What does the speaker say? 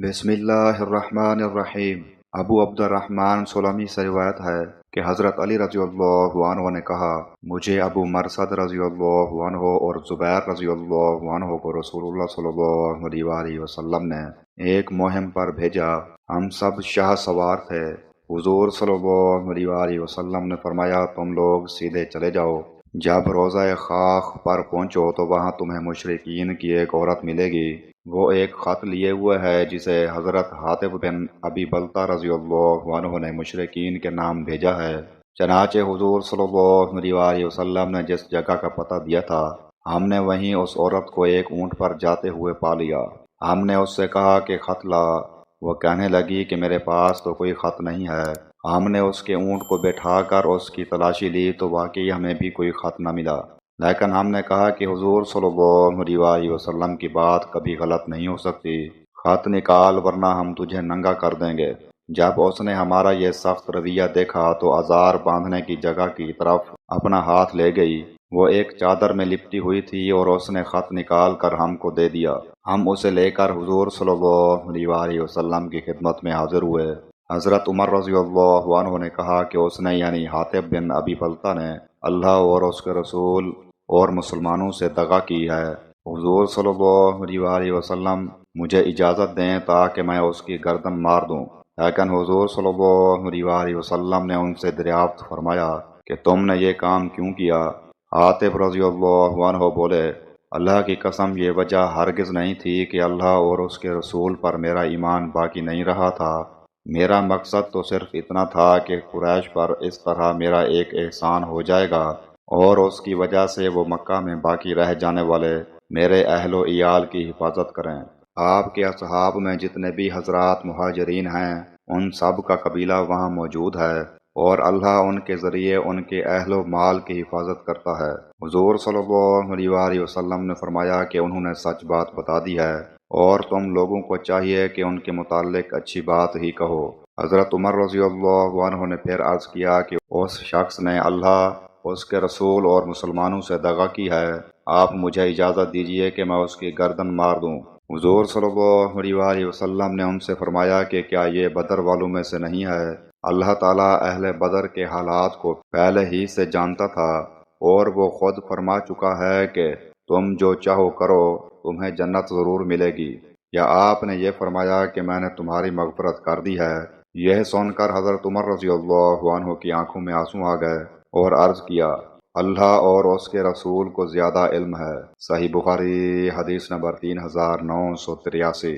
بسم اللہ الرحمن الرحیم۔ ابو عبد الرحمن سلمی سے روایت ہے کہ حضرت علی رضی اللہ عنہ نے کہا، مجھے ابو مرثد رضی اللہ عنہ اور زبیر رضی اللہ عنہ کو رسول اللہ صلی اللہ علیہ وآلہ وسلم نے ایک مہم پر بھیجا۔ ہم سب شاہ سوار تھے۔ حضور صلی اللہ علیہ وآلہ وسلم نے فرمایا، تم لوگ سیدھے چلے جاؤ۔ جب روضہ خاک پر پہنچو تو وہاں تمہیں مشرکین کی ایک عورت ملے گی۔ وہ ایک خط لیے ہوئے ہے جسے حضرت حاطب بن ابی بلتہ رضی اللہ عنہ نے مشرکین کے نام بھیجا ہے۔ چنانچہ حضور صلی اللہ علیہ وآلہ وسلم نے جس جگہ کا پتہ دیا تھا، ہم نے وہیں اس عورت کو ایک اونٹ پر جاتے ہوئے پا لیا۔ ہم نے اس سے کہا کہ خط لا۔ وہ کہنے لگی کہ میرے پاس تو کوئی خط نہیں ہے۔ ہم نے اس کے اونٹ کو بٹھا کر اس کی تلاشی لی تو واقعی ہمیں بھی کوئی خط نہ ملا، لیکن ہم نے کہا کہ حضور صلی اللہ علیہ وآلہ وسلم کی بات کبھی غلط نہیں ہو سکتی، خط نکال ورنہ ہم تجھے ننگا کر دیں گے۔ جب اس نے ہمارا یہ سخت رویہ دیکھا تو آزار باندھنے کی جگہ کی طرف اپنا ہاتھ لے گئی۔ وہ ایک چادر میں لپٹی ہوئی تھی اور اس نے خط نکال کر ہم کو دے دیا۔ ہم اسے لے کر حضور صلی اللہ علیہ وآلہ وسلم کی خدمت میں حاضر ہوئے۔ حضرت عمر رضی اللہ عنہ نے کہا کہ اس نے یعنی حاطب بن ابی بلتہ نے اللہ اور اس کے رسول اور مسلمانوں سے دغا کی ہے۔ حضور صلی اللہ علیہ وآلہ وسلم مجھے اجازت دیں تاکہ میں اس کی گردن مار دوں، لیکن حضور صلی اللہ علیہ وآلہ وسلم نے ان سے دریافت فرمایا کہ تم نے یہ کام کیوں کیا؟ حاطب رضی اللہ عنہ بولے، اللہ کی قسم یہ وجہ ہرگز نہیں تھی کہ اللہ اور اس کے رسول پر میرا ایمان باقی نہیں رہا تھا۔ میرا مقصد تو صرف اتنا تھا کہ قریش پر اس طرح میرا ایک احسان ہو جائے گا اور اس کی وجہ سے وہ مکہ میں باقی رہ جانے والے میرے اہل و عیال کی حفاظت کریں۔ آپ کے اصحاب میں جتنے بھی حضرات مہاجرین ہیں، ان سب کا قبیلہ وہاں موجود ہے اور اللہ ان کے ذریعے ان کے اہل و مال کی حفاظت کرتا ہے۔ حضور صلی اللہ علیہ وآلہ وسلم نے فرمایا کہ انہوں نے سچ بات بتا دی ہے اور تم لوگوں کو چاہیے کہ ان کے متعلق اچھی بات ہی کہو۔ حضرت عمر رضی اللہ عنہ نے پھر عرض کیا کہ اس شخص نے اللہ، اس کے رسول اور مسلمانوں سے دغا کی ہے، آپ مجھے اجازت دیجیے کہ میں اس کی گردن مار دوں۔ حضور صلی اللہ علیہ وآلہ وسلم نے ان سے فرمایا کہ کیا یہ بدر والوں میں سے نہیں ہے؟ اللہ تعالیٰ اہل بدر کے حالات کو پہلے ہی سے جانتا تھا اور وہ خود فرما چکا ہے کہ تم جو چاہو کرو، تمہیں جنت ضرور ملے گی، یا آپ نے یہ فرمایا کہ میں نے تمہاری مغفرت کر دی ہے؟ یہ سن کر حضرت عمر رضی اللہ عنہ کی آنکھوں میں آنسو آ گئے اور عرض کیا، اللہ اور اس کے رسول کو زیادہ علم ہے۔ صحیح بخاری حدیث نمبر 3983۔